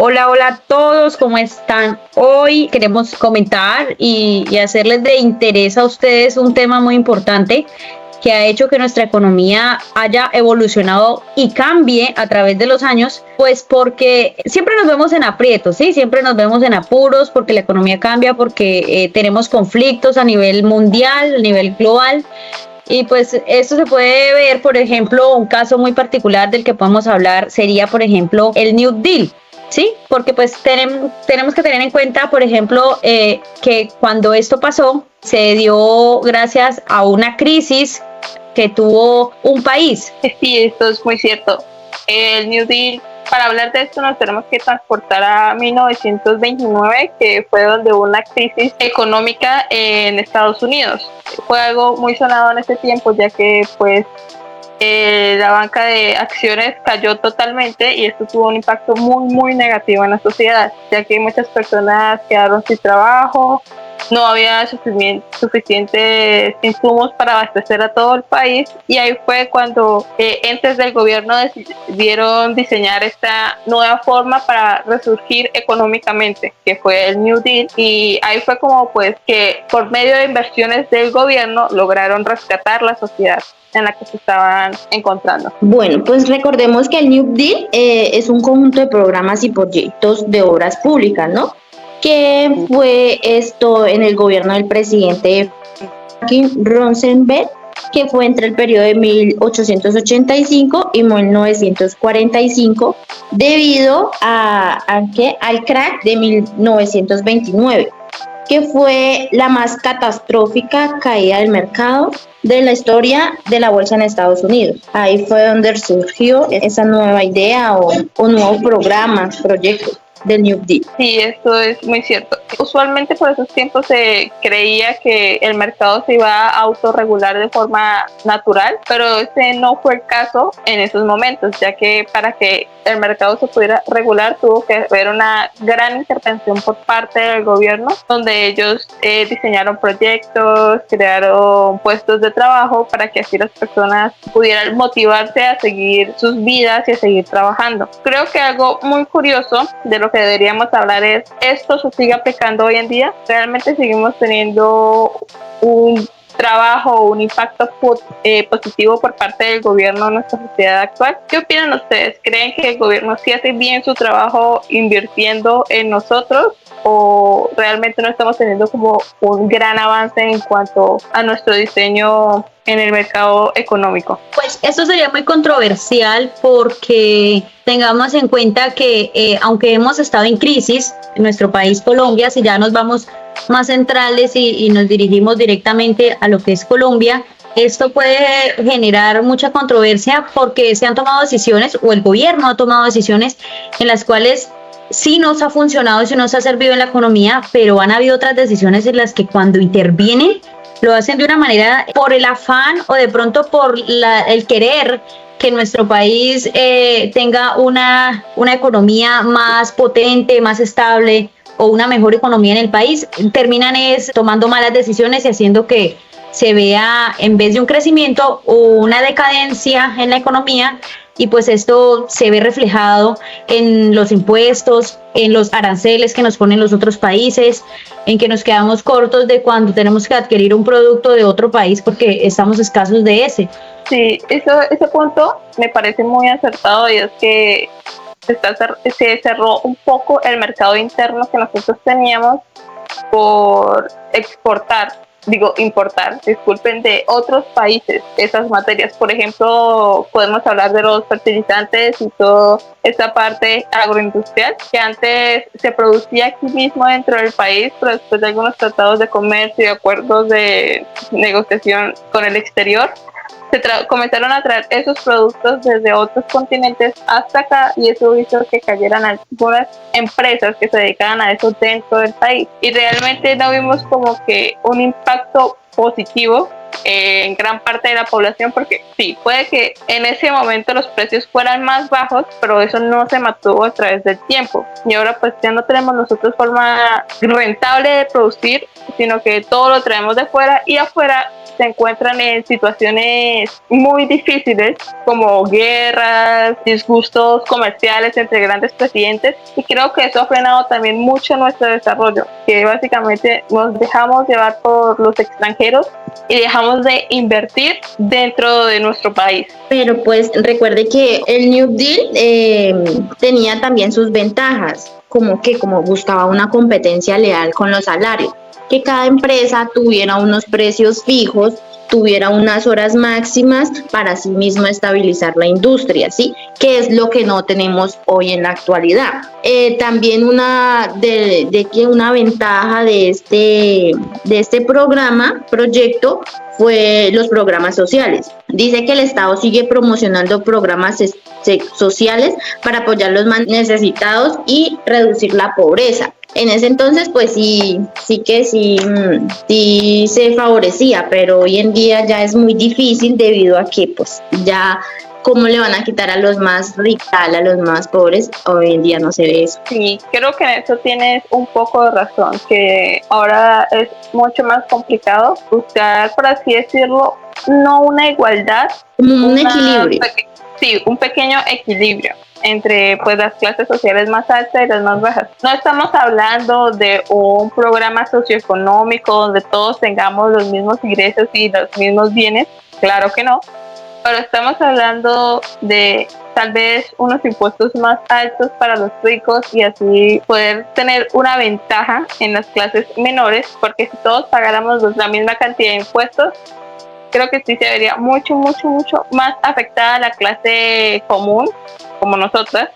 Hola, hola a todos, ¿cómo están? Hoy queremos comentar y hacerles de interés a ustedes un tema muy importante que ha hecho que nuestra economía haya evolucionado y cambie a través de los años, pues porque siempre nos vemos en aprietos, ¿sí? Siempre nos vemos en apuros porque la economía cambia, porque tenemos conflictos a nivel mundial, a nivel global. Y pues esto se puede ver, por ejemplo, un caso muy particular del que podemos hablar sería, por ejemplo, el New Deal. Sí, porque pues tenemos que tener en cuenta, por ejemplo, que cuando esto pasó, se dio gracias a una crisis que tuvo un país. Sí, esto es muy cierto. El New Deal, para hablar de esto nos tenemos que transportar a 1929, que fue donde hubo una crisis económica en Estados Unidos. Fue algo muy sonado en ese tiempo, ya que pues la banca de acciones cayó totalmente y esto tuvo un impacto muy negativo en la sociedad, ya que muchas personas quedaron sin trabajo, no había suficientes insumos para abastecer a todo el país, y ahí fue cuando entes del gobierno decidieron diseñar esta nueva forma para resurgir económicamente, que fue el New Deal, y ahí fue como pues que por medio de inversiones del gobierno lograron rescatar la sociedad en la que se estaban encontrando. Bueno, pues recordemos que el New Deal es un conjunto de programas y proyectos de obras públicas, ¿no? Que fue esto en el gobierno del presidente Franklin Roosevelt, que fue entre el periodo de 1885 y 1945, debido al crack de 1929, que fue la más catastrófica caída del mercado de la historia de la bolsa en Estados Unidos. Ahí fue donde surgió esa nueva idea o nuevo programa, proyecto del New Deal. Sí, esto es muy cierto. Usualmente por esos tiempos se creía que el mercado se iba a autorregular de forma natural, pero ese no fue el caso en esos momentos, ya que para que el mercado se pudiera regular tuvo que haber una gran intervención por parte del gobierno, donde ellos diseñaron proyectos, crearon puestos de trabajo para que así las personas pudieran motivarse a seguir sus vidas y a seguir trabajando. Creo que algo muy curioso de lo que deberíamos hablar es, ¿esto se sigue aplicando hoy en día? ¿Realmente seguimos teniendo un trabajo, un impacto positivo por parte del gobierno en nuestra sociedad actual? ¿Qué opinan ustedes? ¿Creen que el gobierno sí hace bien su trabajo invirtiendo en nosotros, o realmente no estamos teniendo como un gran avance en cuanto a nuestro diseño en el mercado económico? Pues esto sería muy controversial porque tengamos en cuenta que aunque hemos estado en crisis en nuestro país Colombia, si ya nos vamos más centrales y nos dirigimos directamente a lo que es Colombia, esto puede generar mucha controversia porque se han tomado decisiones, o el gobierno ha tomado decisiones en las cuales sí nos ha funcionado y sí nos ha servido en la economía, pero han habido otras decisiones en las que cuando intervienen lo hacen de una manera por el afán o de pronto por el querer que nuestro país tenga una economía más potente, más estable, o una mejor economía en el país, terminan tomando malas decisiones y haciendo que se vea, en vez de un crecimiento, una decadencia en la economía. Y pues esto se ve reflejado en los impuestos, en los aranceles que nos ponen los otros países, en que nos quedamos cortos de cuando tenemos que adquirir un producto de otro país porque estamos escasos de ese. Sí, ese punto me parece muy acertado, y es que se cerró un poco el mercado interno que nosotros teníamos por importar, disculpen, de otros países esas materias. Por ejemplo, podemos hablar de los fertilizantes y toda esa parte agroindustrial que antes se producía aquí mismo dentro del país, pero después de algunos tratados de comercio y acuerdos de negociación con el exterior, comenzaron a traer esos productos desde otros continentes hasta acá, y eso hizo que cayeran algunas empresas que se dedicaban a eso dentro del país, y realmente no vimos como que un impacto positivo en gran parte de la población, porque sí, puede que en ese momento los precios fueran más bajos, pero eso no se mantuvo a través del tiempo. Y ahora pues ya no tenemos nosotros forma rentable de producir, sino que todo lo traemos de fuera, y afuera se encuentran en situaciones muy difíciles como guerras, disgustos comerciales entre grandes presidentes, y creo que eso ha frenado también mucho nuestro desarrollo, que básicamente nos dejamos llevar por los extranjeros y dejamos de invertir dentro de nuestro país. Pero pues recuerde que el New Deal tenía también sus ventajas, como buscaba una competencia leal con los salarios, que cada empresa tuviera unos precios fijos, tuviera unas horas máximas para sí mismo estabilizar la industria, ¿sí? Que es lo que no tenemos hoy en la actualidad. También una ventaja de este proyecto fue los programas sociales. Dice que el Estado sigue promocionando programas sociales para apoyar a los más necesitados y reducir la pobreza. En ese entonces, pues sí se favorecía, pero hoy en día ya es muy difícil debido a que pues ya cómo le van a quitar a los más ricos, a los más pobres. Hoy en día no se ve eso. Sí, creo que en eso tienes un poco de razón, que ahora es mucho más complicado buscar, por así decirlo, no una igualdad, un equilibrio. Sí, un pequeño equilibrio entre pues las clases sociales más altas y las más bajas. No estamos hablando de un programa socioeconómico donde todos tengamos los mismos ingresos y los mismos bienes, claro que no, pero estamos hablando de tal vez unos impuestos más altos para los ricos y así poder tener una ventaja en las clases menores, porque si todos pagáramos la misma cantidad de impuestos, creo que sí se vería mucho más afectada la clase común, como nosotras,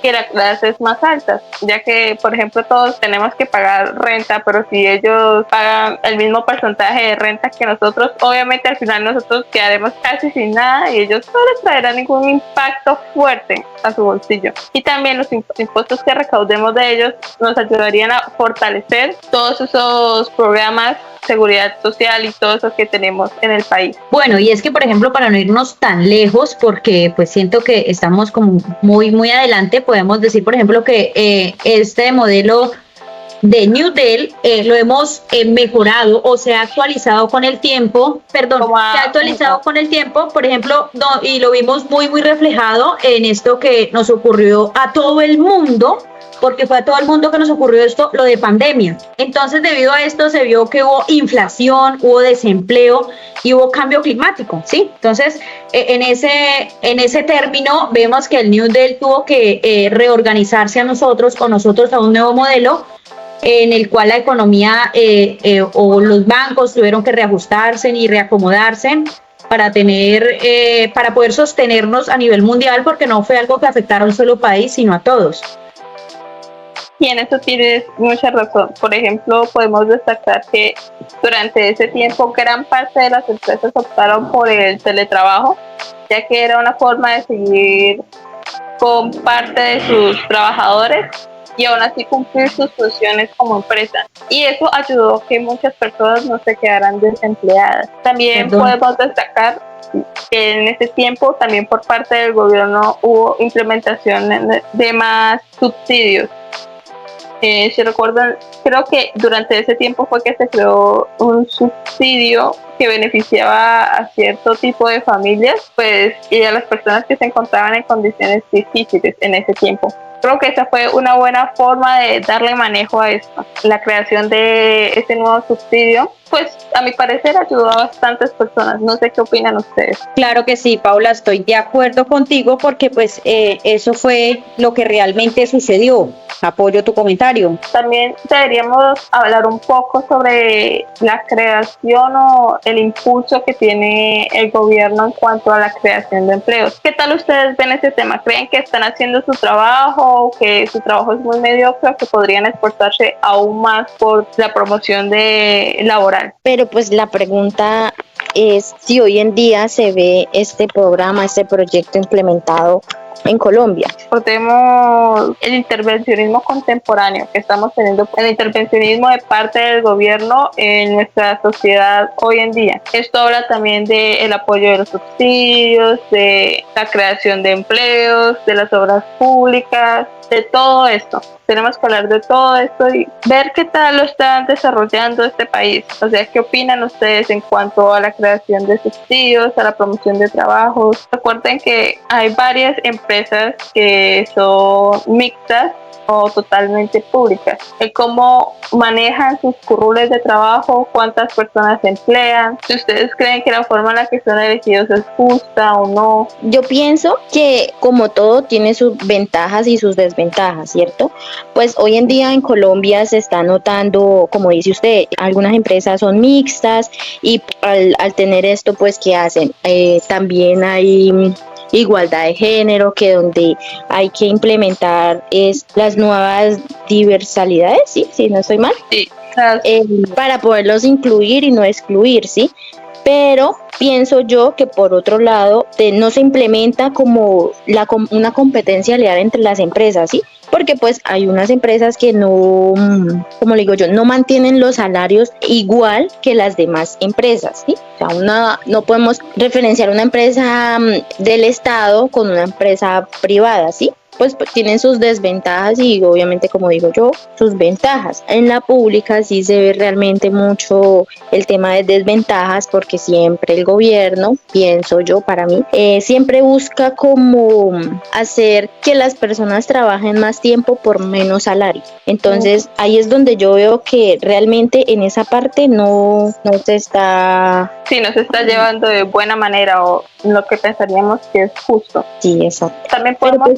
que las clases más altas, ya que, por ejemplo, todos tenemos que pagar renta, pero si ellos pagan el mismo porcentaje de renta que nosotros, obviamente al final nosotros quedaremos casi sin nada y ellos no les traerán ningún impacto fuerte a su bolsillo. Y también los impuestos que recaudemos de ellos nos ayudarían a fortalecer todos esos programas, seguridad social y todo eso que tenemos en el país. Bueno, y es que, por ejemplo, para no irnos tan lejos, porque pues siento que estamos como muy adelante, podemos decir, por ejemplo, que este modelo de New Deal lo hemos mejorado o se ha actualizado con el tiempo, con el tiempo, por ejemplo, y lo vimos muy reflejado en esto que nos ocurrió a todo el mundo, porque fue a todo el mundo que nos ocurrió esto, lo de pandemia. Entonces, debido a esto se vio que hubo inflación, hubo desempleo y hubo cambio climático, ¿sí? Entonces, en ese término vemos que el New Deal tuvo que reorganizarse a nosotros a un nuevo modelo en el cual la economía o los bancos tuvieron que reajustarse y reacomodarse para poder sostenernos a nivel mundial, porque no fue algo que afectara a un solo país, sino a todos. Y en eso tienes mucha razón. Por ejemplo, podemos destacar que durante ese tiempo gran parte de las empresas optaron por el teletrabajo, ya que era una forma de seguir con parte de sus trabajadores y aún así cumplir sus funciones como empresa. Y eso ayudó a que muchas personas no se quedaran desempleadas. También podemos destacar que en ese tiempo también por parte del gobierno hubo implementación de más subsidios. Si recuerdan, creo que durante ese tiempo fue que se creó un subsidio que beneficiaba a cierto tipo de familias, pues, y a las personas que se encontraban en condiciones difíciles en ese tiempo. Creo que esa fue una buena forma de darle manejo a esto. La creación de ese nuevo subsidio, pues a mi parecer ayudó a bastantes personas. No sé qué opinan ustedes. Claro que sí, Paula, estoy de acuerdo contigo porque pues eso fue lo que realmente sucedió. Apoyo tu comentario. También deberíamos hablar un poco sobre la creación o el impulso que tiene el gobierno en cuanto a la creación de empleos. ¿Qué tal ustedes ven ese tema? ¿Creen que están haciendo su trabajo, que su trabajo es muy mediocre, o que podrían esforzarse aún más por la promoción laboral? Pero pues la pregunta es si hoy en día se ve este programa, este proyecto implementado en Colombia. Recordemos el intervencionismo contemporáneo que estamos teniendo, el intervencionismo de parte del gobierno en nuestra sociedad hoy en día. Esto habla también del apoyo de los subsidios, de la creación de empleos, de las obras públicas, de todo esto. Tenemos que hablar de todo esto y ver qué tal lo están desarrollando este país. O sea, ¿qué opinan ustedes en cuanto a la creación de subsidios, a la promoción de trabajos? Recuerden que hay varias empresas que son mixtas o totalmente públicas. El cómo manejan sus currículos de trabajo, cuántas personas se emplean, si ustedes creen que la forma en la que son elegidos es justa o no. Yo pienso que como todo tiene sus ventajas y sus desventajas, ¿cierto? Pues hoy en día en Colombia se está notando, como dice usted, algunas empresas son mixtas y al tener esto, pues, ¿qué hacen? También hay igualdad de género, que donde hay que implementar es las nuevas diversalidades, ¿sí? Si no estoy mal. Sí. Para poderlos incluir y no excluir, ¿sí? Pero pienso yo que por otro lado no se implementa como una competencia leal entre las empresas, ¿sí? Porque pues hay unas empresas que no, como le digo yo, no mantienen los salarios igual que las demás empresas, ¿sí? O sea, no podemos referenciar una empresa del Estado con una empresa privada, ¿sí? Pues tienen sus desventajas y obviamente, como digo yo, sus ventajas. En la pública sí se ve realmente mucho el tema de desventajas, porque siempre el gobierno, pienso yo para mí, siempre busca como hacer que las personas trabajen más tiempo por menos salario. Entonces ahí es donde yo veo que realmente en esa parte no se está... Sí, no se está llevando de buena manera o lo que pensaríamos que es justo. Sí, exacto. También podemos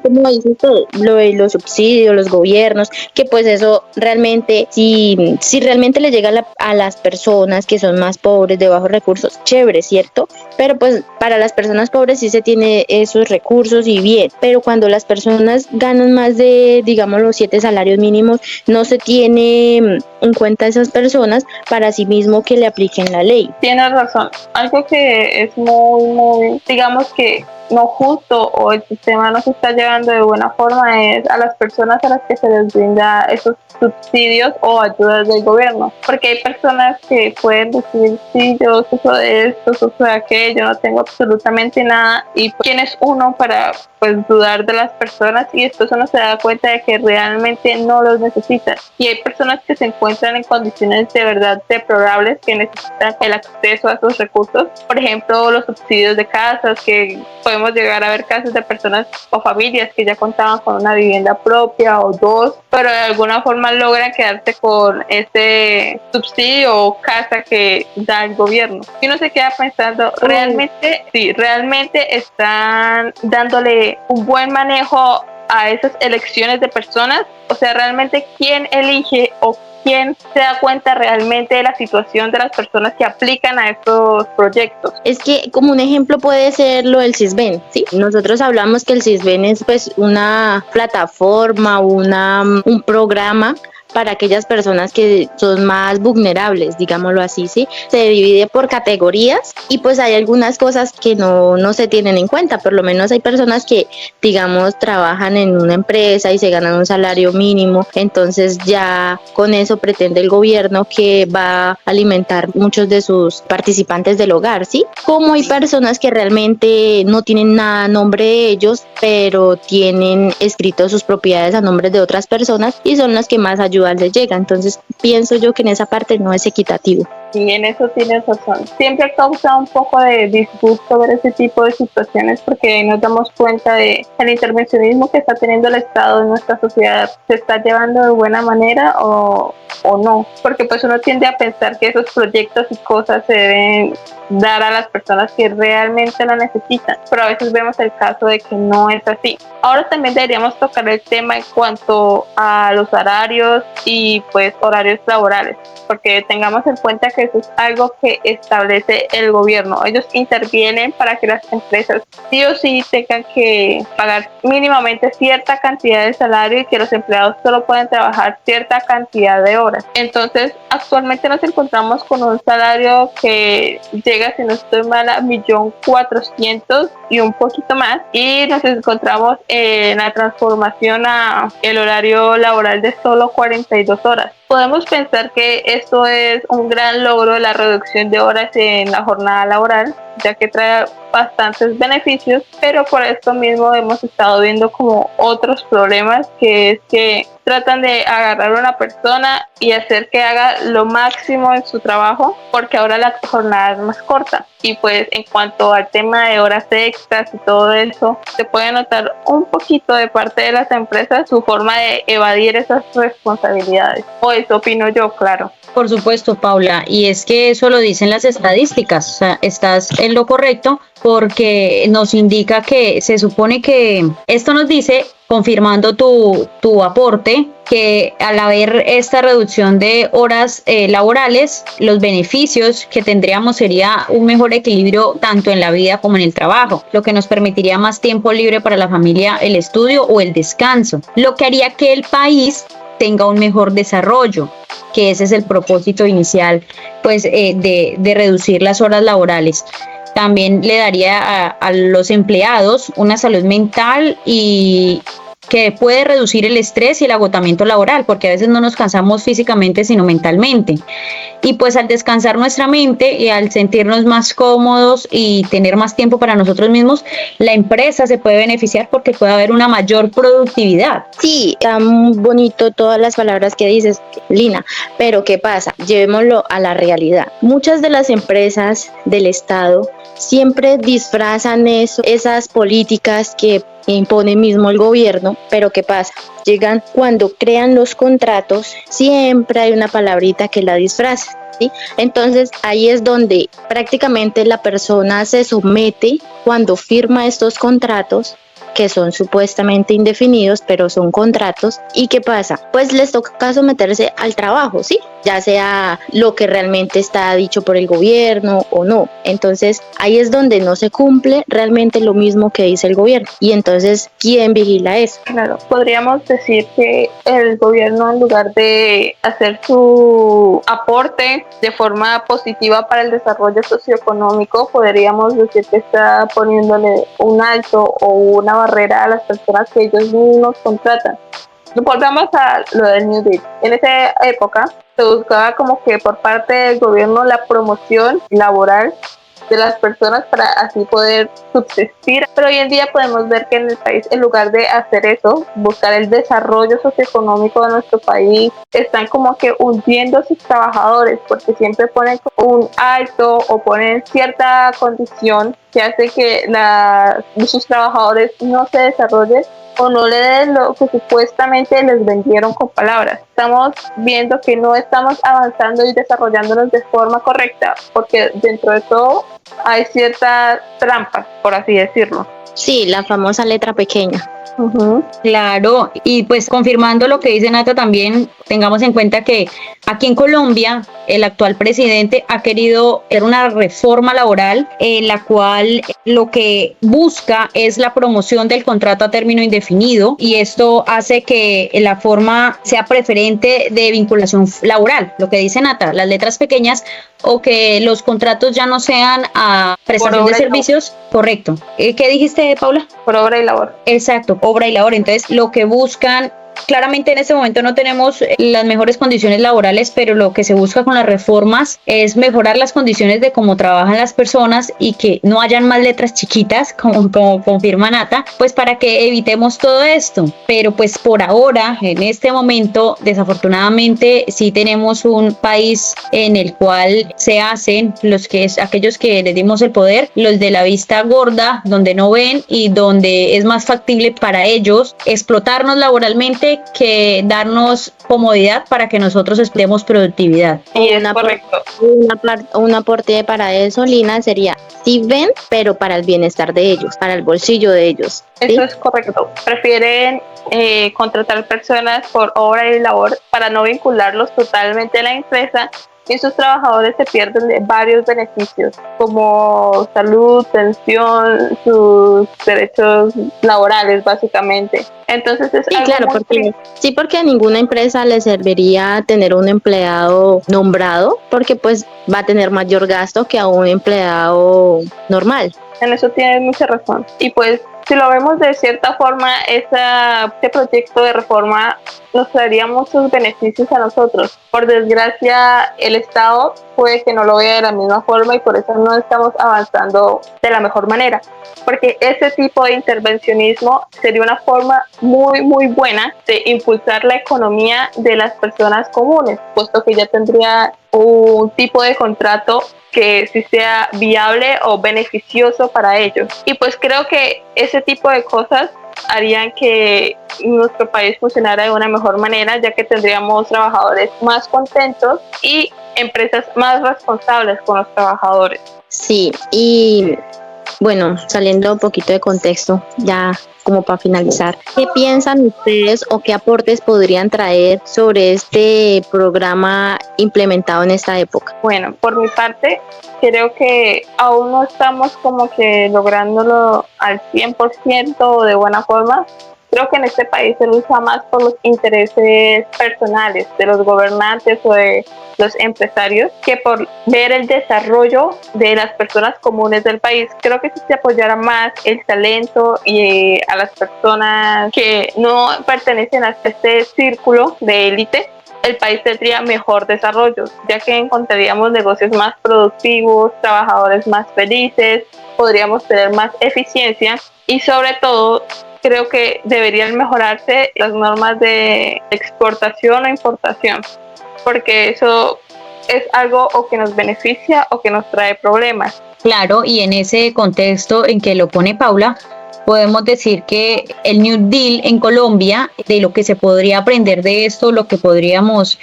como dice usted, lo de los subsidios, los gobiernos, que pues eso realmente, si realmente le llega a las personas que son más pobres, de bajos recursos, chévere, ¿cierto? Pero pues para las personas pobres sí se tiene esos recursos y bien, pero cuando las personas ganan más de, digamos, los 7 salarios mínimos, no se tiene en cuenta a esas personas para sí mismo que le apliquen la ley. Tienes razón. Algo que es muy, digamos que no justo o el sistema no se está llevando de buena forma es a las personas a las que se les brinda esos subsidios o ayudas del gobierno, porque hay personas que pueden decir, sí, yo sufro de esto, sufro de aquello, no tengo absolutamente nada, y quién es uno para pues dudar de las personas, y después uno se da cuenta de que realmente no los necesitan, y hay personas que se encuentran en condiciones de verdad deplorables que necesitan el acceso a esos recursos. Por ejemplo, los subsidios de casas, que podemos llegar a ver casos de personas o familias que ya contaban con una vivienda propia o dos, pero de alguna forma logran quedarse con ese subsidio o casa que da el gobierno. Y uno se queda pensando, realmente están dándole un buen manejo a esas elecciones de personas. O sea, realmente quién elige o quién se da cuenta realmente de la situación de las personas que aplican a estos proyectos. Es que como un ejemplo puede ser lo del Sisbén, ¿sí? Nosotros hablamos que el Sisbén es pues una plataforma, un programa para aquellas personas que son más vulnerables, digámoslo así, ¿sí? Se divide por categorías y pues hay algunas cosas que no se tienen en cuenta. Por lo menos hay personas que, digamos, trabajan en una empresa y se ganan un salario mínimo, entonces ya con eso pretende el gobierno que va a alimentar muchos de sus participantes del hogar, ¿sí? Como hay personas que realmente no tienen nada a nombre de ellos, pero tienen escritos sus propiedades a nombre de otras personas y son las que más ayudan les llega. Entonces pienso yo que en esa parte no es equitativo. Y en eso tienes razón. Siempre causa un poco de disgusto ver ese tipo de situaciones, porque nos damos cuenta de el intervencionismo que está teniendo el Estado en nuestra sociedad. ¿Se está llevando de buena manera o no? Porque pues uno tiende a pensar que esos proyectos y cosas se deben dar a las personas que realmente la necesitan, pero a veces vemos el caso de que no es así. Ahora también deberíamos tocar el tema en cuanto a los horarios y pues horarios laborales, porque tengamos en cuenta que eso es algo que establece el gobierno. Ellos intervienen para que las empresas sí o sí tengan que pagar mínimamente cierta cantidad de salario y que los empleados solo pueden trabajar cierta cantidad de horas. Entonces, actualmente nos encontramos con un salario que llega, si no estoy mal, a 1.400.000 y un poquito más, y nos encontramos en la transformación a el horario laboral de solo 42 horas. Podemos pensar que esto es un gran logro, la reducción de horas en la jornada laboral, ya que trae bastantes beneficios, pero por esto mismo hemos estado viendo como otros problemas, que es que tratan de agarrar a una persona y hacer que haga lo máximo en su trabajo, porque ahora la jornada es más corta. Y pues en cuanto al tema de horas extras y todo eso, se puede notar un poquito de parte de las empresas su forma de evadir esas responsabilidades. O eso opino yo, claro. Por supuesto, Paula, y es que eso lo dicen las estadísticas, o sea, estás en lo correcto porque nos indica que se supone que esto nos dice, confirmando tu aporte, que al haber esta reducción de horas laborales, los beneficios que tendríamos sería un mejor equilibrio tanto en la vida como en el trabajo, lo que nos permitiría más tiempo libre para la familia, el estudio o el descanso, lo que haría que el país tenga un mejor desarrollo, que ese es el propósito inicial, pues de reducir las horas laborales. También le daría a los empleados una salud mental y que puede reducir el estrés y el agotamiento laboral, porque a veces no nos cansamos físicamente, sino mentalmente. Y pues al descansar nuestra mente y al sentirnos más cómodos y tener más tiempo para nosotros mismos, la empresa se puede beneficiar porque puede haber una mayor productividad. Sí, está muy bonito todas las palabras que dices, Lina, pero ¿qué pasa? Llevémoslo a la realidad. Muchas de las empresas del Estado siempre disfrazan esas políticas que impone mismo el gobierno, pero ¿qué pasa? Llegan cuando crean los contratos, siempre hay una palabrita que la disfraza, ¿sí? Entonces ahí es donde prácticamente la persona se somete cuando firma estos contratos, que son supuestamente indefinidos, pero son contratos. ¿Y qué pasa? Pues les toca someterse al trabajo, ¿sí? Ya sea lo que realmente está dicho por el gobierno o no. Entonces, ahí es donde no se cumple realmente lo mismo que dice el gobierno. Y entonces, ¿quién vigila eso? Claro, podríamos decir que el gobierno, en lugar de hacer su aporte de forma positiva para el desarrollo socioeconómico, podríamos decir que está poniéndole un alto o una barrera a las personas que ellos mismos contratan. Volvamos a lo del New Deal. En esa época se buscaba como que por parte del gobierno la promoción laboral de las personas para así poder subsistir, pero hoy en día podemos ver que en el país, en lugar de hacer eso, buscar el desarrollo socioeconómico de nuestro país, están como que hundiendo a sus trabajadores, porque siempre ponen un alto o ponen cierta condición que hace que sus trabajadores no se desarrollen o no le den lo que supuestamente les vendieron con palabras. Estamos viendo que no estamos avanzando y desarrollándonos de forma correcta, porque dentro de todo hay ciertas trampas, por así decirlo. Sí, la famosa letra pequeña. Claro, y pues confirmando lo que dice Nata también, tengamos en cuenta que aquí en Colombia el actual presidente ha querido hacer una reforma laboral en la cual lo que busca es la promoción del contrato a término indefinido, y esto hace que la forma sea preferente de vinculación laboral, lo que dice Nata, las letras pequeñas, o que los contratos ya no sean a prestación de servicios. Correcto. ¿Qué dijiste, Paula? Por obra y labor. Exacto, obra y labor. Entonces, lo que buscan, claramente en este momento no tenemos las mejores condiciones laborales, pero lo que se busca con las reformas es mejorar las condiciones de cómo trabajan las personas y que no hayan más letras chiquitas, como confirma Nata, pues para que evitemos todo esto. Pero pues por ahora, en este momento, desafortunadamente, sí tenemos un país en el cual se hacen aquellos que les dimos el poder, los de la vista gorda, donde no ven y donde es más factible para ellos explotarnos laboralmente que darnos comodidad para que nosotros explotemos productividad. Y es correcto. Un aporte para eso, Lina, sería sí ven, pero para el bienestar de ellos, para el bolsillo de ellos. ¿Sí? Eso es correcto. Prefieren contratar personas por obra y labor para no vincularlos totalmente a la empresa y sus trabajadores se pierden de varios beneficios como salud, pensión, sus derechos laborales básicamente. Entonces es Sí, algo claro, muy porque triste. sí, porque a ninguna empresa le serviría tener un empleado nombrado, porque pues va a tener mayor gasto que a un empleado normal. En eso tienes mucha razón. Y pues, si lo vemos de cierta forma, este proyecto de reforma nos traería muchos beneficios a nosotros. Por desgracia, el Estado puede que no lo vea de la misma forma y por eso no estamos avanzando de la mejor manera. Porque ese tipo de intervencionismo sería una forma muy, muy buena de impulsar la economía de las personas comunes, puesto que ya tendría un tipo de contrato que sí sea viable o beneficioso para ellos. Y pues creo que ese tipo de cosas harían que nuestro país funcionara de una mejor manera, ya que tendríamos trabajadores más contentos y empresas más responsables con los trabajadores. Sí, y bueno, saliendo un poquito de contexto, ya como para finalizar, ¿qué piensan ustedes o qué aportes podrían traer sobre este programa implementado en esta época? Bueno, por mi parte, creo que aún no estamos como que lográndolo al 100% de buena forma. Creo que en este país se lucha más por los intereses personales de los gobernantes o de los empresarios que por ver el desarrollo de las personas comunes del país. Creo que si se apoyara más el talento y a las personas que no pertenecen a este círculo de élite, el país tendría mejor desarrollo, ya que encontraríamos negocios más productivos, trabajadores más felices, podríamos tener más eficiencia y sobre todo creo que deberían mejorarse las normas de exportación o importación, porque eso es algo o que nos beneficia o que nos trae problemas. Claro, y en ese contexto en que lo pone Paula, podemos decir que el New Deal en Colombia, de lo que se podría aprender de esto, lo que podríamos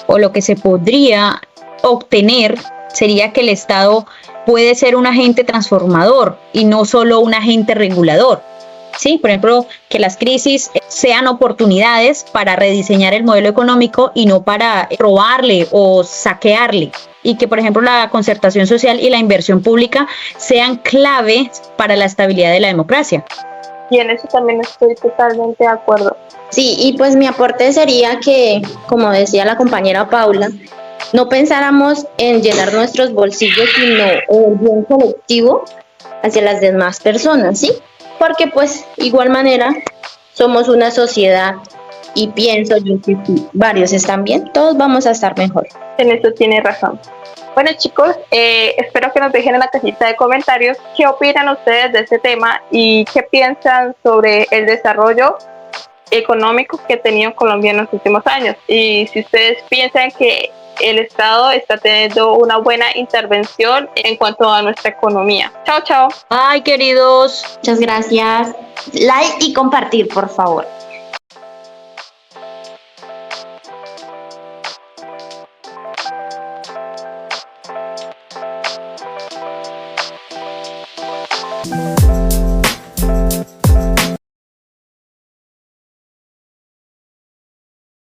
o lo que se podría obtener sería que el Estado puede ser un agente transformador y no solo un agente regulador. Sí, por ejemplo, que las crisis sean oportunidades para rediseñar el modelo económico y no para robarle o saquearle. Y que, por ejemplo, la concertación social y la inversión pública sean claves para la estabilidad de la democracia. Y en eso también estoy totalmente de acuerdo. Sí, y pues mi aporte sería que, como decía la compañera Paula, no pensáramos en llenar nuestros bolsillos, sino el bien colectivo hacia las demás personas, ¿sí? Porque pues igual manera somos una sociedad y pienso yo que si varios están bien, todos vamos a estar mejor. En eso tiene razón. Bueno chicos, espero que nos dejen en la cajita de comentarios qué opinan ustedes de este tema y qué piensan sobre el desarrollo económico que ha tenido Colombia en los últimos años. Y si ustedes piensan que el Estado está teniendo una buena intervención en cuanto a nuestra economía. Chao, chao. Ay, queridos. Muchas gracias. Like y compartir, por favor. Thank you.